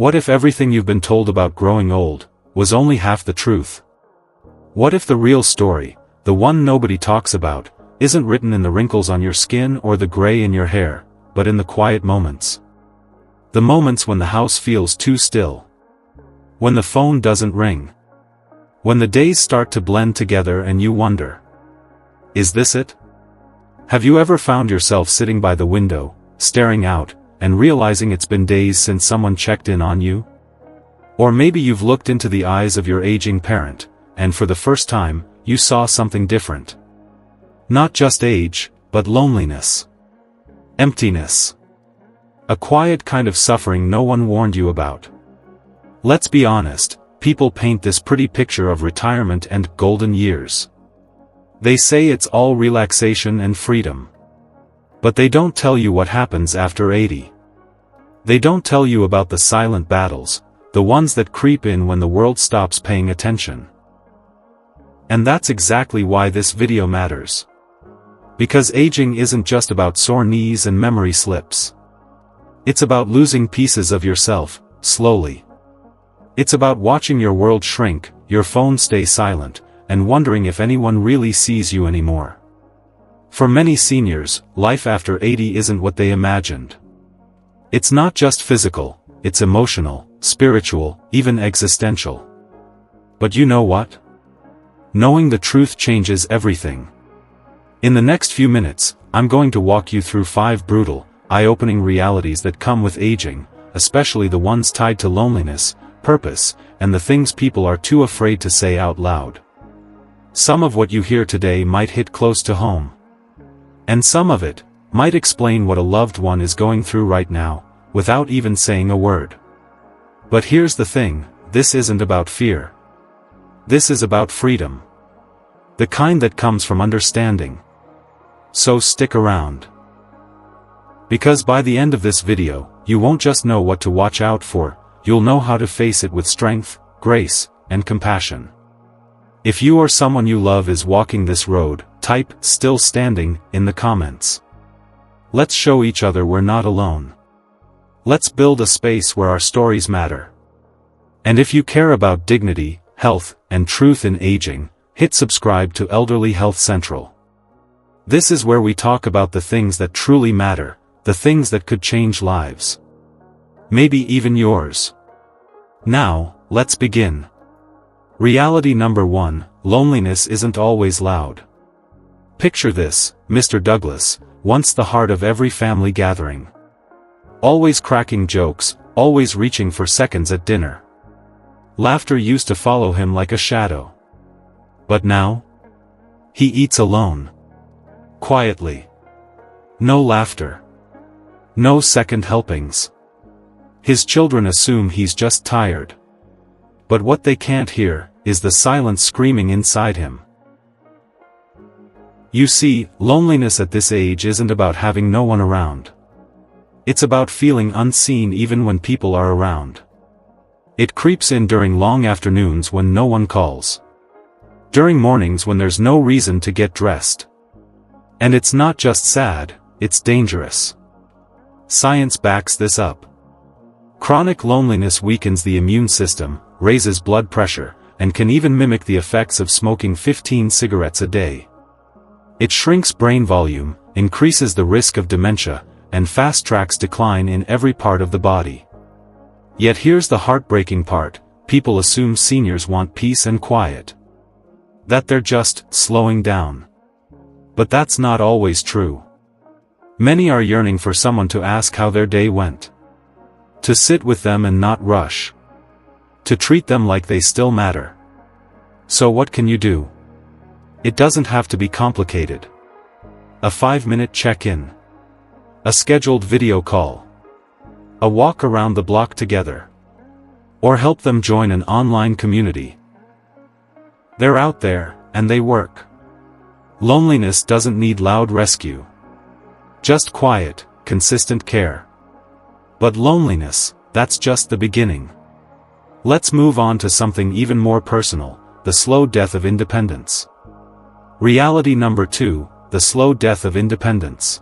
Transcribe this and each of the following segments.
What if everything you've been told about growing old was only half the truth? What if the real story, the one nobody talks about, isn't written in the wrinkles on your skin or the gray in your hair, but in the quiet moments? The moments when the house feels too still. When the phone doesn't ring. When the days start to blend together and you wonder, is this it? Have you ever found yourself sitting by the window, staring out, and realizing it's been days since someone checked in on you? Or maybe you've looked into the eyes of your aging parent, and for the first time, you saw something different. Not just age, but loneliness. Emptiness. A quiet kind of suffering no one warned you about. Let's be honest, people paint this pretty picture of retirement and golden years. They say it's all relaxation and freedom. But they don't tell you what happens after 80. They don't tell you about the silent battles, the ones that creep in when the world stops paying attention. And that's exactly why this video matters. Because aging isn't just about sore knees and memory slips. It's about losing pieces of yourself, slowly. It's about watching your world shrink, your phone stay silent, and wondering if anyone really sees you anymore. For many seniors, life after 80 isn't what they imagined. It's not just physical, it's emotional, spiritual, even existential. But you know what? Knowing the truth changes everything. In the next few minutes, I'm going to walk you through 5 brutal, eye-opening realities that come with aging, especially the ones tied to loneliness, purpose, and the things people are too afraid to say out loud. Some of what you hear today might hit close to home. And some of it might explain what a loved one is going through right now, without even saying a word. But here's the thing, this isn't about fear. This is about freedom. The kind that comes from understanding. So stick around. Because by the end of this video, you won't just know what to watch out for, you'll know how to face it with strength, grace, and compassion. If you or someone you love is walking this road, type "still standing" in the comments. Let's show each other we're not alone. Let's build a space where our stories matter. And if you care about dignity, health, and truth in aging, hit subscribe to Elderly Health Central. This is where we talk about the things that truly matter, the things that could change lives. Maybe even yours. Now, let's begin. Reality number 1, loneliness isn't always loud. Picture this, Mr. Douglas, once the heart of every family gathering. Always cracking jokes, always reaching for seconds at dinner. Laughter used to follow him like a shadow. But now? He eats alone. Quietly. No laughter. No second helpings. His children assume he's just tired. But what they can't hear is the silence screaming inside him. You see, loneliness at this age isn't about having no one around. It's about feeling unseen even when people are around. It creeps in during long afternoons when no one calls. During mornings when there's no reason to get dressed. And it's not just sad, it's dangerous. Science backs this up. Chronic loneliness weakens the immune system, raises blood pressure, and can even mimic the effects of smoking 15 cigarettes a day. It shrinks brain volume, increases the risk of dementia, and fast-tracks decline in every part of the body. Yet here's the heartbreaking part, people assume seniors want peace and quiet. That they're just slowing down. But that's not always true. Many are yearning for someone to ask how their day went. To sit with them and not rush. To treat them like they still matter. So what can you do? It doesn't have to be complicated. A 5-minute check-in. A scheduled video call. A walk around the block together. Or help them join an online community. They're out there, and they work. Loneliness doesn't need loud rescue. Just quiet, consistent care. But loneliness, that's just the beginning. Let's move on to something even more personal, the slow death of independence. Reality number 2, the slow death of independence.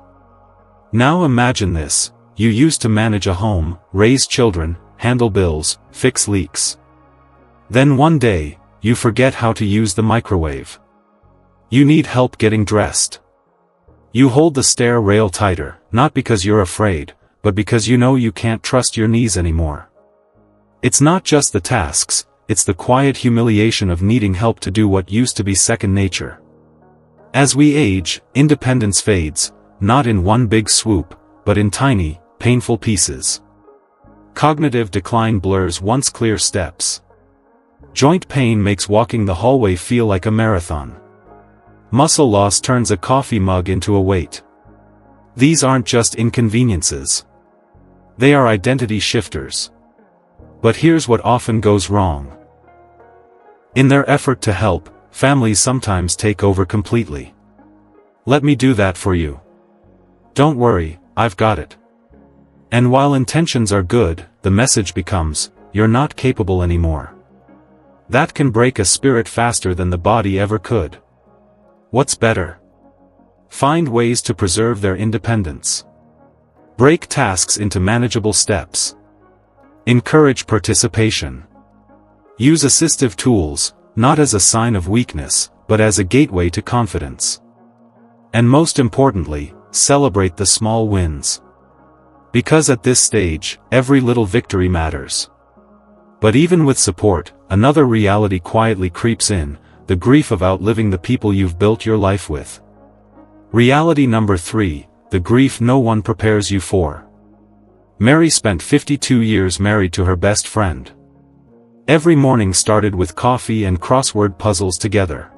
Now imagine this, you used to manage a home, raise children, handle bills, fix leaks. Then one day, you forget how to use the microwave. You need help getting dressed. You hold the stair rail tighter, not because you're afraid, but because you know you can't trust your knees anymore. It's not just the tasks, it's the quiet humiliation of needing help to do what used to be second nature. As we age, independence fades, not in one big swoop, but in tiny, painful pieces. Cognitive decline blurs once clear steps. Joint pain makes walking the hallway feel like a marathon. Muscle loss turns a coffee mug into a weight. These aren't just inconveniences. They are identity shifters. But here's what often goes wrong. In their effort to help, families sometimes take over completely. Let me do that for you. Don't worry, I've got it. And while intentions are good, the message becomes, you're not capable anymore. That can break a spirit faster than the body ever could. What's better? Find ways to preserve their independence. Break tasks into manageable steps. Encourage participation. Use assistive tools, not as a sign of weakness, but as a gateway to confidence. And most importantly, celebrate the small wins. Because at this stage, every little victory matters. But even with support, another reality quietly creeps in, the grief of outliving the people you've built your life with. Reality number 3, the grief no one prepares you for. Mary spent 52 years married to her best friend. Every morning started with coffee and crossword puzzles together.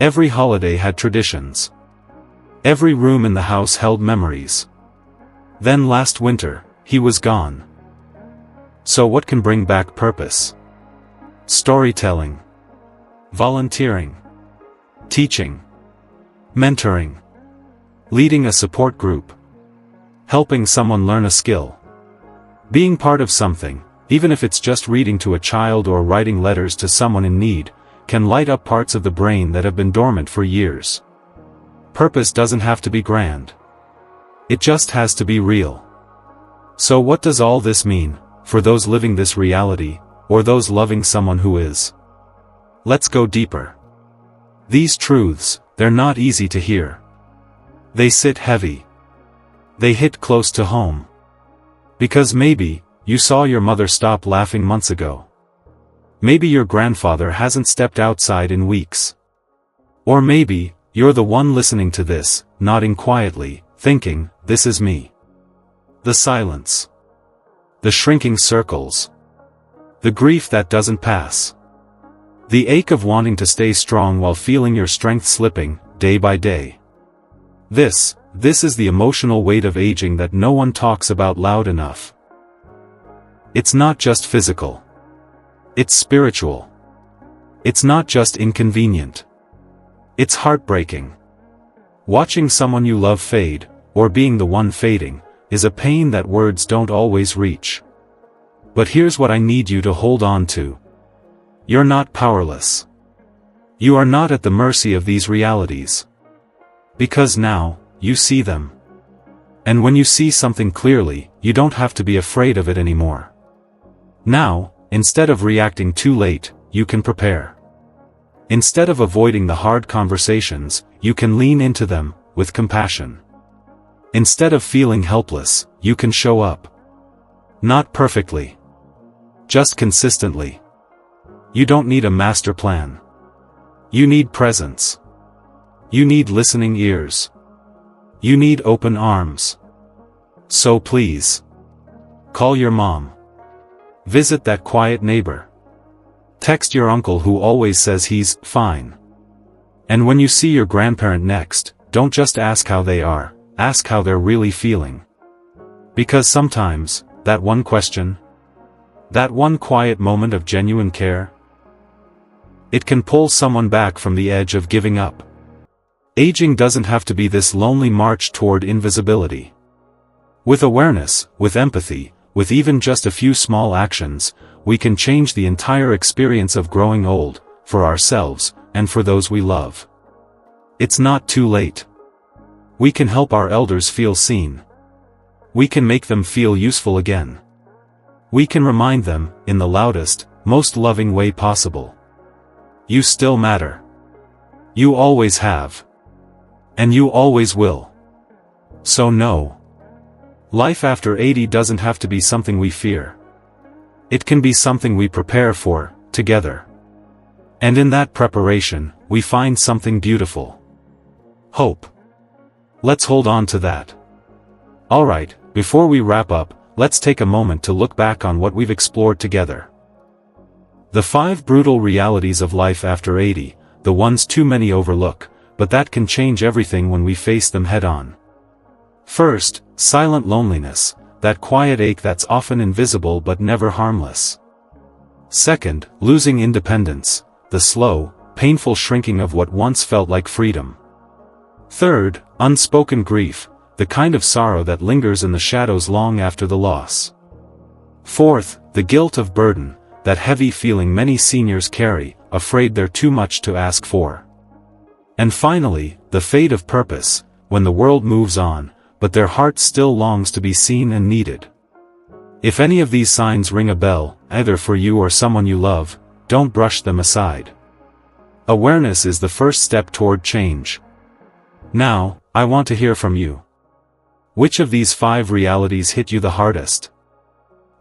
Every holiday had traditions. Every room in the house held memories. Then last winter, he was gone. So what can bring back purpose? Storytelling. Volunteering. Teaching. Mentoring. Leading a support group. Helping someone learn a skill. Being part of something, even if it's just reading to a child or writing letters to someone in need, can light up parts of the brain that have been dormant for years. Purpose doesn't have to be grand. It just has to be real. So what does all this mean, for those living this reality, or those loving someone who is? Let's go deeper. These truths, they're not easy to hear. They sit heavy. They hit close to home. Because maybe, you saw your mother stop laughing months ago. Maybe your grandfather hasn't stepped outside in weeks. Or maybe, you're the one listening to this, nodding quietly, thinking, this is me. The silence. The shrinking circles. The grief that doesn't pass. The ache of wanting to stay strong while feeling your strength slipping, day by day. This is the emotional weight of aging that no one talks about loud enough. It's not just physical. It's spiritual. It's not just inconvenient. It's heartbreaking. Watching someone you love fade, or being the one fading, is a pain that words don't always reach. But here's what I need you to hold on to. You're not powerless. You are not at the mercy of these realities. Because now, you see them. And when you see something clearly, you don't have to be afraid of it anymore. Now, instead of reacting too late, you can prepare. Instead of avoiding the hard conversations, you can lean into them, with compassion. Instead of feeling helpless, you can show up. Not perfectly. Just consistently. You don't need a master plan. You need presence. You need listening ears. You need open arms. So please. Call your mom. Visit that quiet neighbor. Text your uncle who always says he's fine. And when you see your grandparent next, don't just ask how they are, ask how they're really feeling. Because sometimes, that one question, that one quiet moment of genuine care, it can pull someone back from the edge of giving up. Aging doesn't have to be this lonely march toward invisibility. With awareness, with empathy, with even just a few small actions, we can change the entire experience of growing old, for ourselves, and for those we love. It's not too late. We can help our elders feel seen. We can make them feel useful again. we can remind them, in the loudest, most loving way possible. You still matter. You always have. And you always will. So no. Life after 80 doesn't have to be something we fear. It can be something we prepare for, together. And in that preparation, we find something beautiful. Hope. Let's hold on to that. Alright, before we wrap up, let's take a moment to look back on what we've explored together. The 5 brutal realities of life after 80, the ones too many overlook, but that can change everything when we face them head-on. First, silent loneliness, that quiet ache that's often invisible but never harmless. Second, losing independence, the slow, painful shrinking of what once felt like freedom. Third, unspoken grief, the kind of sorrow that lingers in the shadows long after the loss. Fourth, the guilt of burden, that heavy feeling many seniors carry, afraid they're too much to ask for. And finally, the fade of purpose, when the world moves on, but their heart still longs to be seen and needed. If any of these signs ring a bell, either for you or someone you love, don't brush them aside. Awareness is the first step toward change. Now, I want to hear from you. Which of these 5 realities hit you the hardest?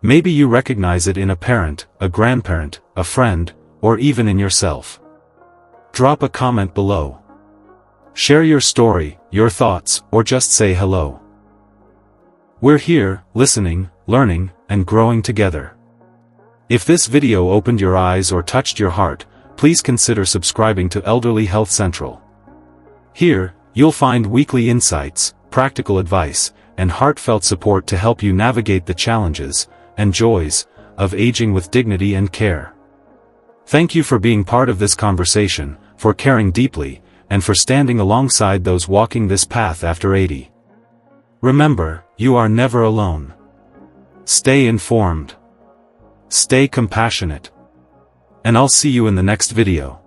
Maybe you recognize it in a parent, a grandparent, a friend, or even in yourself. Drop a comment below. Share your story, your thoughts, or just say hello. We're here, listening, learning, and growing together. If this video opened your eyes or touched your heart, please consider subscribing to Elderly Health Central. Here, you'll find weekly insights, practical advice, and heartfelt support to help you navigate the challenges and joys of aging with dignity and care. Thank you for being part of this conversation, for caring deeply, and for standing alongside those walking this path after 80. Remember, you are never alone. Stay informed. Stay compassionate. And I'll see you in the next video.